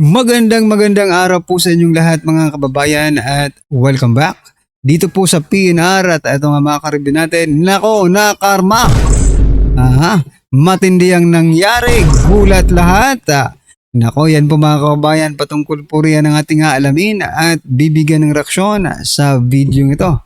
Magandang araw po sa inyong lahat mga kababayan at welcome back dito po sa PNR at ito nga mga karibin natin. Nako, nakarma! Matindi ang nangyari, gulat lahat. Nako, yan po mga kababayan, patungkol po riyan ang ating aalamin at bibigyan ng reaksyon sa video ito.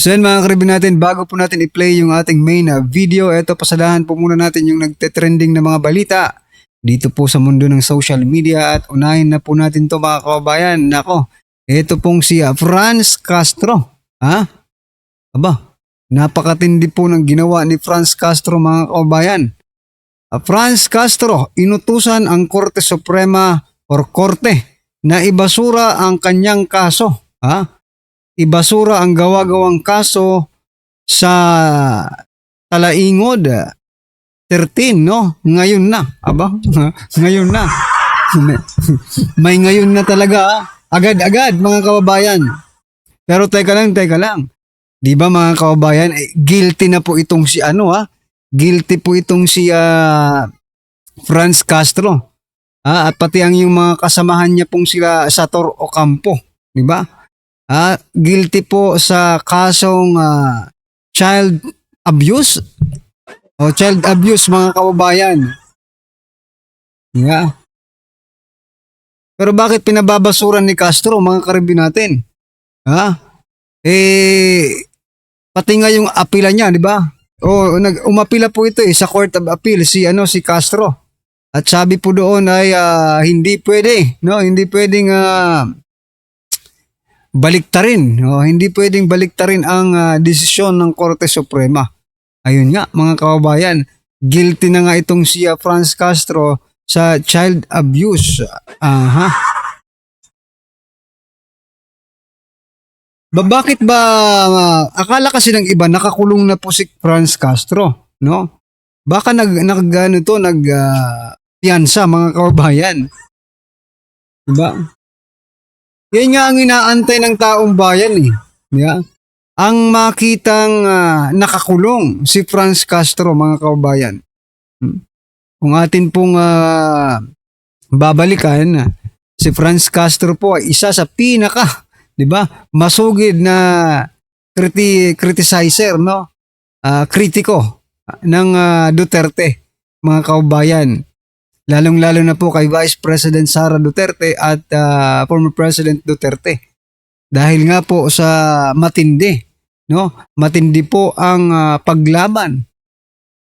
So yan mga karibin natin, bago po natin i-play yung ating main video, eto pasalahan po muna natin yung nagte-trending na mga balita dito po sa mundo ng social media at unahin na po natin to mga kababayan. Nako, eto pong si Franz Castro. Napakatindi po ng ginawa ni Franz Castro mga kababayan. Franz Castro, inutusan ang Korte Suprema or Korte na ibasura ang kanyang kaso. Ibasura ang gawa-gawang kaso sa Talaingod 13, no? Ngayon na. Ngayon na. May ngayon na talaga. Agad-agad, mga kababayan. Pero teka lang. Di ba mga kababayan, guilty na po itong si Guilty po itong si Franz Castro. At pati ang yung mga kasamahan niya pong sila Sator Ocampo. Di ba? Guilty po sa kasong child abuse o child abuse mga kababayan. Yeah. Pero bakit pinababasuran ni Castro mga karibin natin? Pati nga yung apila niya, di ba? Umapila po ito sa Court of Appeal si Castro. At sabi po doon ay hindi pwede, no? Hindi pwedeng baliktarin. Hindi pwedeng baliktarin ang desisyon ng Korte Suprema. Ayun nga mga kababayan, guilty na nga itong si Franz Castro sa child abuse. Bakit ba akala kasi ng iba nakakulong na po si Franz Castro, no? Baka piyansa mga kababayan. Diba? Yan nga ang inaantay ng taong bayan eh. Yeah? Ang makitang nakakulong si Franz Castro mga kababayan. Kung atin pong babalikan, si Franz Castro po ay isa sa pinaka, di ba, masugid na criticizer, no? Kritiko ng Duterte mga kababayan. Lalong-lalo na po kay Vice President Sara Duterte at former President Duterte. Dahil nga po sa matindi, no? Matindi po ang paglaban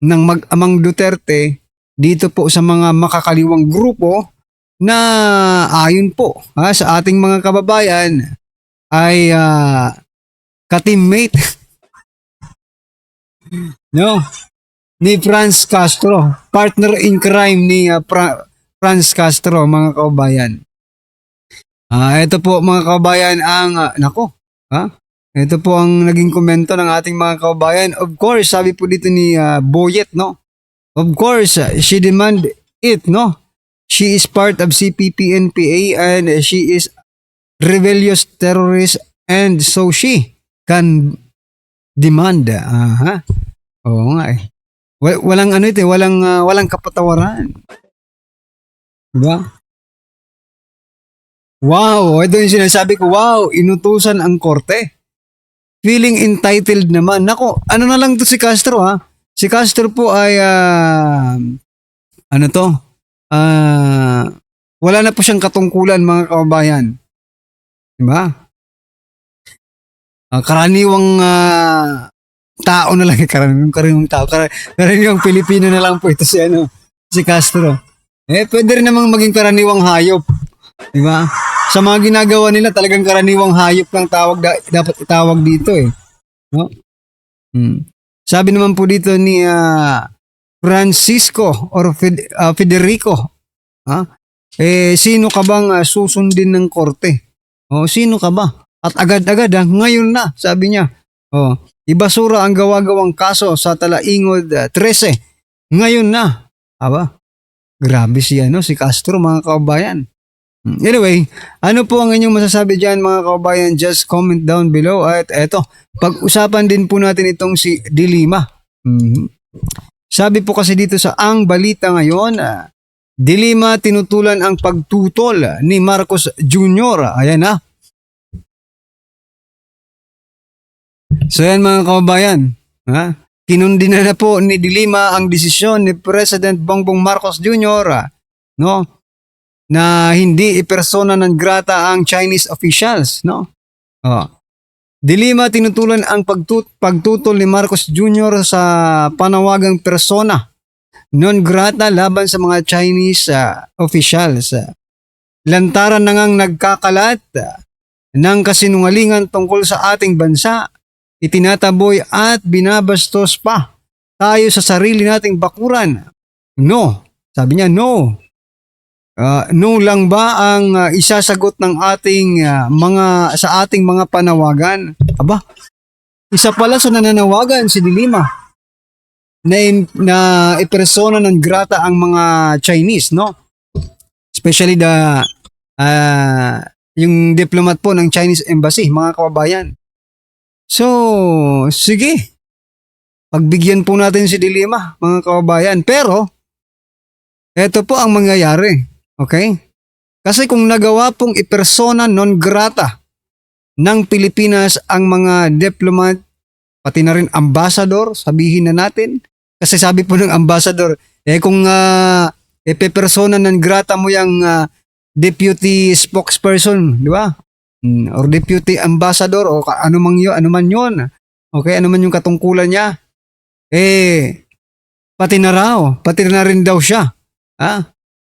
ng mag-amang Duterte dito po sa mga makakaliwang grupo na ayon po sa ating mga kababayan ay ka-teammate no? Ni Franz Castro, partner in crime ni Franz Castro mga kababayan. Ito po mga kababayan ang ito po ang naging komento ng ating mga kababayan. Of course, sabi po dito ni Boyet, no? Of course, she demand it, no? She is part of CPP-NPA and she is rebellious terrorist and so she can demand. Oo nga eh. Walang walang kapatawaran. Diba? Wow, ito yung sinasabi ko, wow, inutusan ang korte. Feeling entitled naman. Nako, ano na lang to si Castro Si Castro po ay wala na po siyang katungkulan mga kababayan. Diba? Karaniwang tao na lang, karaniwang Pilipino na lang po ito si Castro. Pwede rin namang maging karaniwang hayop. Diba? Sa mga ginagawa nila, talagang karaniwang hayop lang dapat itawag dito eh. No? Sabi naman po dito ni Francisco or Federico, sino ka bang susundin ng korte? Sino ka ba? At agad-agad ngayon na, sabi niya. Ibasura ang gawa-gawang kaso sa Talaingod 13. Ngayon na. Grabe si Castro mga kababayan. Anyway, ano po ang inyong masasabi dyan mga kababayan? Just comment down below. At eto, pag-usapan din po natin itong si Dilima. Mhm. Sabi po kasi dito sa Ang Balita ngayon, Dilima tinutulan ang pagtutol ni Marcos Jr. Ayan na. So yan mga kababayan, ha? Kinundi na po ni Dilima ang desisyon ni President Bongbong Marcos Jr. No? Na hindi ipersona ng grata ang Chinese officials, no? Oh. Dilima tinutulan ang pagtutol ni Marcos Jr. sa panawagang persona non grata laban sa mga Chinese officials. Lantaran na ngang nagkakalat ng kasinungalingan tungkol sa ating bansa, itinataboy at binabastos pa tayo sa sarili nating bakuran. No, sabi niya no. No lang ba ang isasagot ng ating sa ating mga panawagan? Aba, isa pala sa nananawagan si Dilima na ipersona ng grata ang mga Chinese, no? Especially yung diplomat po ng Chinese Embassy, mga kababayan. So, sige. Pagbigyan po natin si Dilima, mga kababayan. Pero, eto po ang mangyayari. Okay? Kasi kung nagawa pong ipersona non grata ng Pilipinas ang mga diplomat, pati na rin ambassador, sabihin na natin. Kasi sabi po ng ambassador, kung ipepersona non grata mo yung deputy spokesperson, di ba? Or deputy ambassador, o ano man yun. Okay, ano man yung katungkulan niya. Pati na rin daw siya.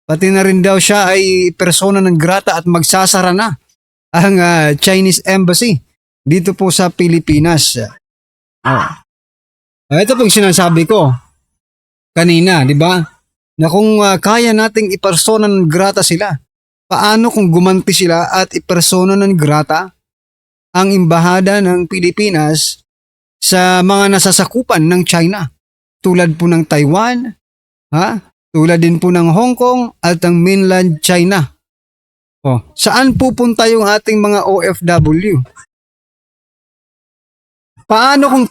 Pati na rin daw siya ay persona ng grata at magsasara na ang Chinese Embassy dito po sa Pilipinas. Ito pong sinasabi ko kanina, di ba? Na kung kaya nating ipersona ng grata sila, paano kung gumanti sila at ipersona ng grata ang embahada ng Pilipinas sa mga nasasakupan ng China? Tulad po ng Taiwan, tulad din po ng Hong Kong at ang mainland China. Saan pupunta yung ating mga OFW? Paano kung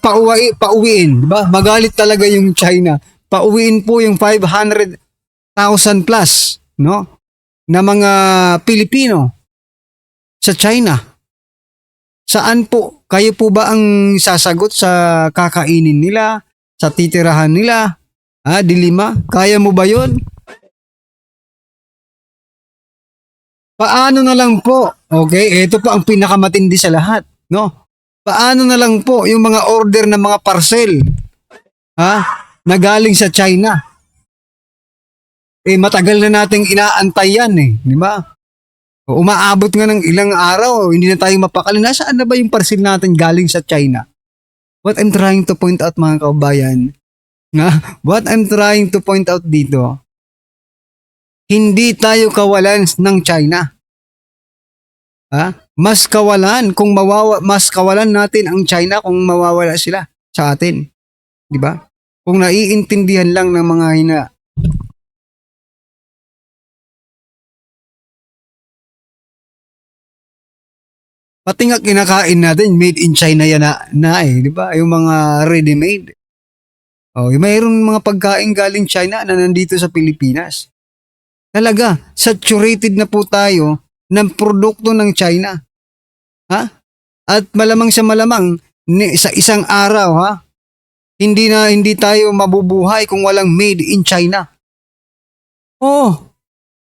pauwiin? Diba? Magalit talaga yung China. Pauwiin po yung 500,000 plus, no? Na mga Pilipino sa China. Saan po? Kayo po ba ang sasagot sa kakainin nila, sa titirahan nila? Dilima, kaya mo ba yun? Paano na lang po? Okay, ito po ang pinakamatindi sa lahat, no? Paano na lang po yung mga order ng mga parcel, na galing sa China? Matagal na nating inaantay yan, di ba? Umaabot nga ng ilang araw, hindi na tayo mapakali. Nasaan na ba yung parcel natin galing sa China? What I'm trying to point out, mga kababayan, what I'm trying to point out dito, hindi tayo kawalan ng China. Mas kawalan natin ang China kung mawawala sila sa atin. Di ba? Kung naiintindihan lang ng mga pati nga kinakain natin, made in China yan di ba? Yung mga ready-made. Mayroon mga pagkain galing China na nandito sa Pilipinas. Talaga, saturated na po tayo ng produkto ng China. At malamang sa malamang, sa isang araw, hindi tayo mabubuhay kung walang made in China.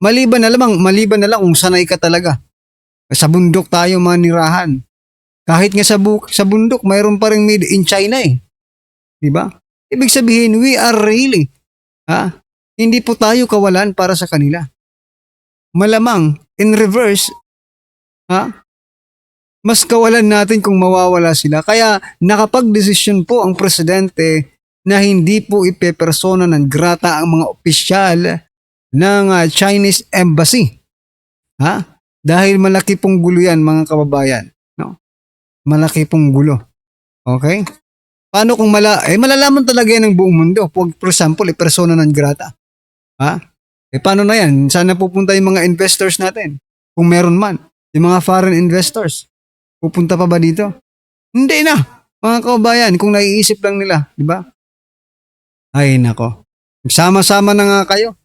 Maliban na lang kung sanay ka talaga. Sa bundok tayo manirahan. Kahit nga sa bundok, mayroon pa rin made in China Di ba? Ibig sabihin, we are really, hindi po tayo kawalan para sa kanila. Malamang, in reverse, mas kawalan natin kung mawawala sila. Kaya nakapag-desisyon po ang presidente na hindi po ipepersona ng grata ang mga opisyal ng Chinese Embassy. Dahil malaki pong gulo yan, mga kababayan. No? Malaki pong gulo. Okay? Paano kung malalaman talaga yan ng buong mundo? For example, persona non grata. Paano na yan? Saan na pupunta yung mga investors natin? Kung meron man. Yung mga foreign investors, pupunta pa ba dito? Hindi na. Mga kababayan, kung naiisip lang nila, di ba? Ay, nako. Sama-sama na nga kayo.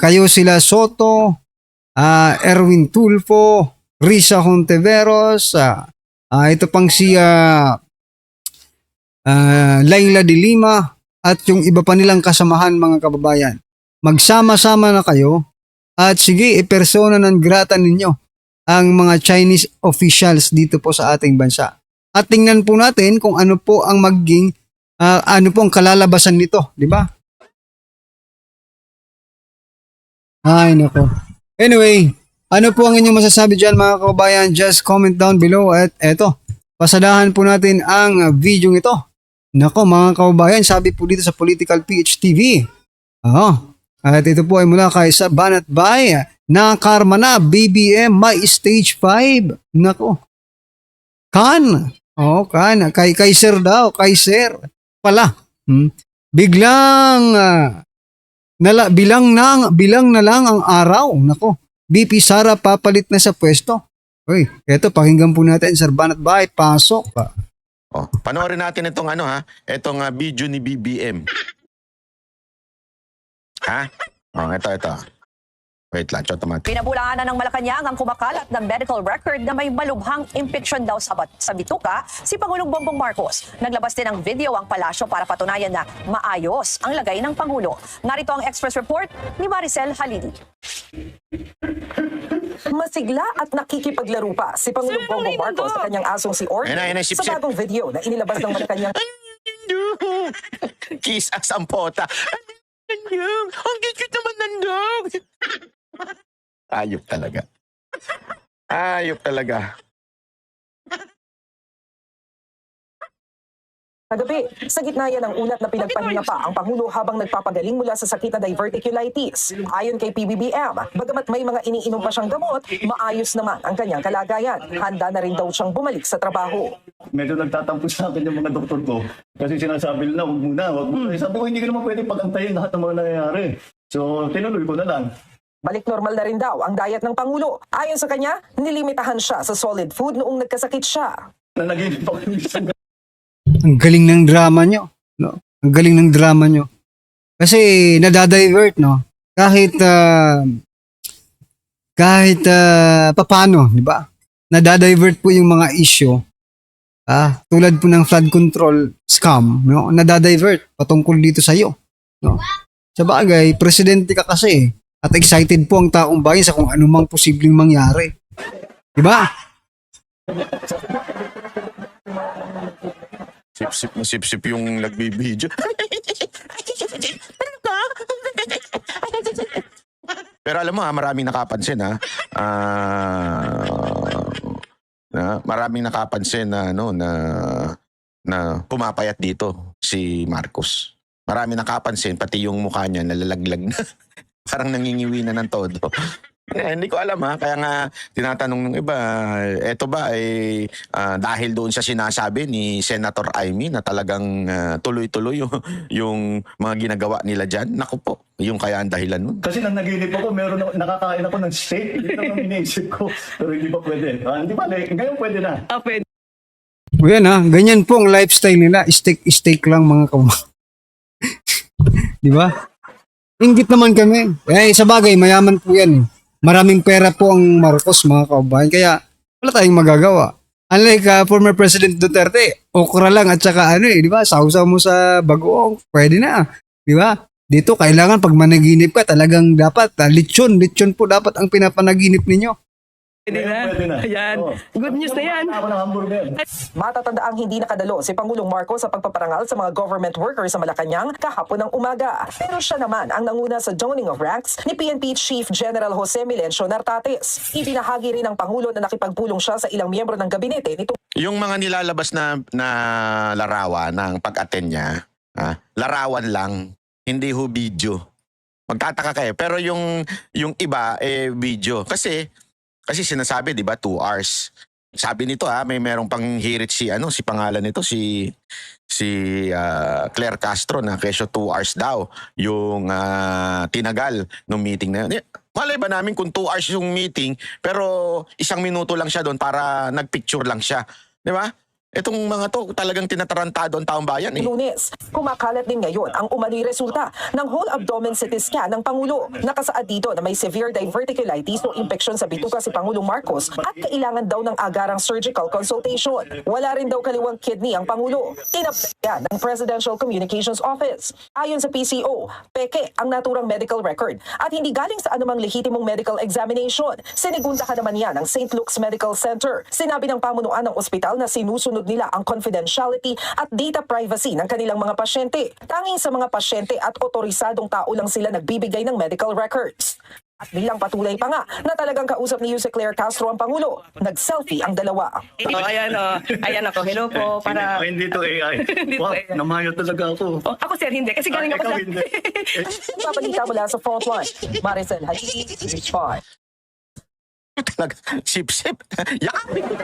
Kayo sila Soto, Erwin Tulfo, Risa Hontiveros, ito pang si Laila de Lima, at yung iba pa nilang kasamahan mga kababayan. Magsama-sama na kayo at sige, ipersona non grata ninyo ang mga Chinese officials dito po sa ating bansa. At tingnan po natin kung ano po ang maging ano po ang kalalabasan nito, di ba? Ay, nako. Anyway, ano po ang inyong masasabi dyan mga kababayan? Just comment down below at eto, pasadahan po natin ang video ito. Nako mga kababayan, sabi po dito sa Political PH TV. At ito po ay mula kay Sabanat Bay na karma na BBM may stage 5. Nako. Kan. Kan. Kay Sir daw. Kay Sir. Pala. Biglang bilang na lang ang araw. Nako. BP Sara papalit na sa pwesto. Uy, eto pakinggan po natin Sir Banat Bay. Pasok. Panoorin natin itong itong video ni BBM. Ito. Wait lang, Pinabulaan na ng Malacanang ang kumakalat ng medical record na may malubhang infection daw sa bituka si Pangulong Bongbong Marcos. Naglabas din ng video ang palasyo para patunayan na maayos ang lagay ng Pangulo. Narito ang Express Report ni Maricel Halili. Masigla at nakikipaglaro pa si Pangulong Bongbong Marcos sa kanyang asong si Orly sa bagong video na inilabas ng Malacanang. Kiss ang sampota. Ang cute naman nandang. Ayop talaga. Kagabi, sa gitna yan ng ulat na pinagpahinga pa ang Pangulo habang nagpapagaling mula sa sakit na diverticulitis. Ayon kay PBBM, bagamat may mga iniinom pa siyang gamot, maayos naman ang kanyang kalagayan. Handa na rin daw siyang bumalik sa trabaho. Medyo nagtatampo sa akin yung mga doktor ko kasi sinasabi nila, wag muna. Sabi ko, hindi ko naman pwede pagantayin lahat ng mga nangyayari. So, tinuloy ko na lang. Balik normal na rin daw ang diet ng Pangulo. Ayon sa kanya, nilimitahan siya sa solid food noong nagkasakit siya. Nanaginip ako yung isang Ang galing ng drama nyo. No? Ang galing ng drama nyo. Kasi nadadivert, no? Kahit papano, di ba? Nadadivert po yung mga issue. Tulad po ng flood control scam, no? Nadadivert patungkol dito sa iyo, no? Sa bagay, presidente ka kasi at excited po ang taong bayan sa kung anumang posibleng mangyari. Di ba? Sip yung nagbibideo. Pero alam mo maraming nakapansin maraming nakapansin na pumapayat dito si Marcos. Maraming nakapansin pati yung mukha niya nalalaglag na. Parang nangingiwi na ng todo. Hindi ko alam kaya nga tinatanong ng iba, eto ba dahil doon sa sinasabi ni Senator Amy na talagang tuloy-tuloy yung mga ginagawa nila dyan. Naku po, yung kaya ang dahilan nun. kasi nang naginip ako, nakakain ako ng steak. Hindi naman iniisip ko. Pero hindi pa pwede. Hindi pa, ngayon pwede na. O yan ganyan po ang lifestyle nila. Steak lang mga Di ba? Inggit naman kami. Sa bagay, mayaman po yan. Maraming pera po ang Marcos mga kaubayan. Kaya wala tayong magagawa. Unlike former President Duterte, okra lang at saka di ba? Sausaw mo sa bagoong, pwede na. Di ba? Dito kailangan pag managinip ka talagang dapat lechon po dapat ang pinapanaginip ninyo. Pwede na. Ayan. Oo. Good news na yan. Ako ng hamburger. Matatandaang hindi nakadalo si Pangulong Marcos sa pagpaparangal sa mga government workers sa Malacanang kahapon ng umaga. Pero siya naman ang nanguna sa doning of ranks ni PNP Chief General Jose Milencio Nartates. Ibinahagi rin ng Pangulo na nakipagpulong siya sa ilang miyembro ng gabinete nito. Yung mga nilalabas na larawan ng pag-attend niya, larawan lang, hindi ho video. Magtataka kayo. Pero yung iba, video. Kasi sinasabi, di ba, 2 hours. Sabi nito may merong panghirit si pangalan nito si Claire Castro na kesyo 2 hours daw yung tinagal ng meeting na yun. Malay ba namin kung 2 hours yung meeting, pero 1 minuto lang siya doon para nagpicture lang siya. Di ba? Itong mga to talagang tinatarantado ang taong bayan eh. Lunes, kumakalat din ngayon ang umano'y resulta ng whole abdomen CT scan ng Pangulo. Nakasaad dito na may severe diverticulitis o infection sa bituka si Pangulong Marcos at kailangan daw ng agarang surgical consultation. Wala rin daw kaliwang kidney ang Pangulo. Tinaplyan ng Presidential Communications Office. Ayon sa PCO, peke ang naturang medical record at hindi galing sa anumang lehitimong medical examination. Sinigundahan naman yan ng St. Luke's Medical Center. Sinabi ng pamunuan ng ospital na sinusunod nila ang confidentiality at data privacy ng kanilang mga pasyente. Tanging sa mga pasyente at otorisadong tao lang sila nagbibigay ng medical records. At bilang patuloy pa nga na talagang kausap ni Yuse Claire Castro ang Pangulo, nag-selfie ang dalawa. Ayan ako. Hello po. Para... Hindi to AI. Hindi to Wow, AI. namayo talaga ako. Oh, ako sir, hindi. Kasi galing ako Ikaw sa... hindi. Pabalita mula sa frontline, Maricel Halili, Spy. Talaga, sip-sip. Yakapin ko.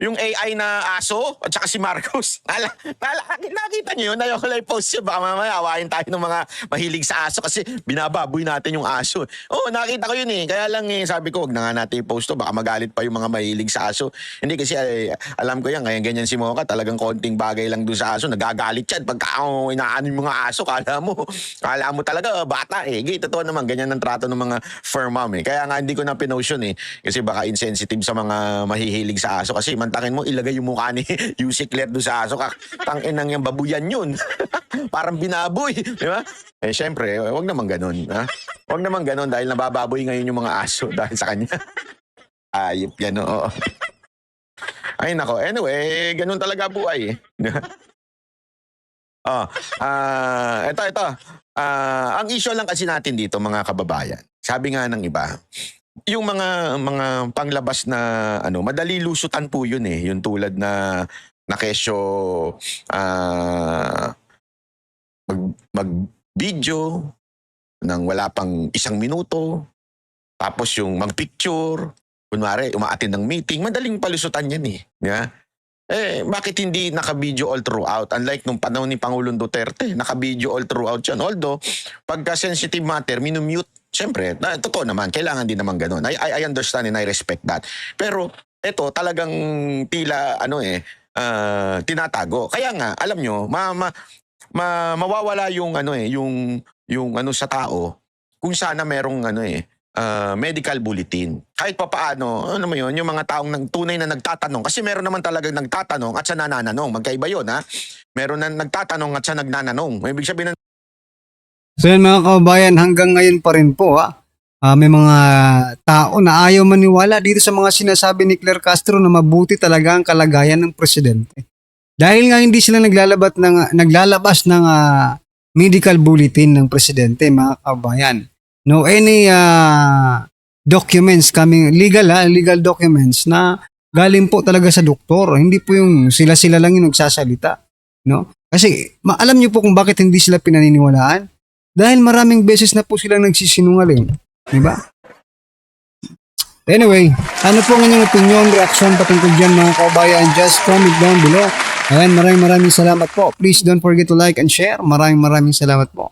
Yung AI na aso at saka si Marcos. Nakita niyo yun? Ayoko lang i-post yun. Baka mamaya awayin tayo ng mga mahilig sa aso kasi binababoy natin yung aso. Oo, nakita ko yun eh. Kaya lang sabi ko, wag na nga natin i-post to. Baka magalit pa yung mga mahilig sa aso. Hindi kasi alam ko yan. Kaya ganyan si Mocha. Talagang konting bagay lang doon sa aso. Nagagalit yan. Pagka inaano yung mga aso, kala mo talaga bata eh. Totoo naman. Ganyan ang trato ng mga fur mom eh. Kaya nga hindi ko na pinost yun eh. Kasi baka insensitive sa mga mahihilig sa aso. Kasi takin mo, ilagay yung mukha ni Yuse Claire doon sa aso. Tangin nang yung babuyan yun. Parang binaboy. Di ba? Eh, syempre, wag naman ganun. Ha? Wag naman ganun dahil nabababoy ngayon yung mga aso dahil sa kanya. Ayip yan, oo. Ay, nako. Anyway, ganun talaga buhay. Ito. Ang issue lang kasi natin dito, mga kababayan. Sabi nga ng iba, yung mga panglabas na madali lusutan po yun eh. Yung tulad na kesyo mag-video nang wala pang 1 minuto. Tapos yung mag-picture. Kunwari, umaattend ng meeting. Madaling palusutan yan eh. Yeah? Bakit hindi naka-video all throughout? Unlike nung panahon ni Pangulong Duterte, naka-video all throughout yan. Although, pagka sensitive matter, minumute. Siyempre, totoo naman, kailangan din naman ganun. I understand and I respect that. Pero, eto, talagang tila, tinatago. Kaya nga, alam nyo, mawawala yung, sa tao, kung sana merong, medical bulletin. Kahit pa paano, yung mga taong tunay na nagtatanong. Kasi meron naman talagang nagtatanong at sa nananong. Magkaiba yun, ha? Meron na nagtatanong at sa nagnananong. May ibig sabihin So yan mga kababayan, hanggang ngayon pa rin po may mga tao na ayaw maniwala dito sa mga sinasabi ni Claire Castro na mabuti talaga ang kalagayan ng presidente. Dahil nga hindi sila naglalabas ng medical bulletin ng presidente, mga kababayan. No any documents coming, legal documents na galing po talaga sa doktor. Hindi po yung sila lang yung nagsasalita. No? Kasi alam niyo po kung bakit hindi sila pinaniniwalaan. Dahil maraming beses na po silang nagsisinungaling. Diba? Anyway, ano po ang inyong opinion, reaction patungkol dyan mga kababayan? Just comment down below. Ayan, maraming salamat po. Please don't forget to like and share. Maraming salamat po.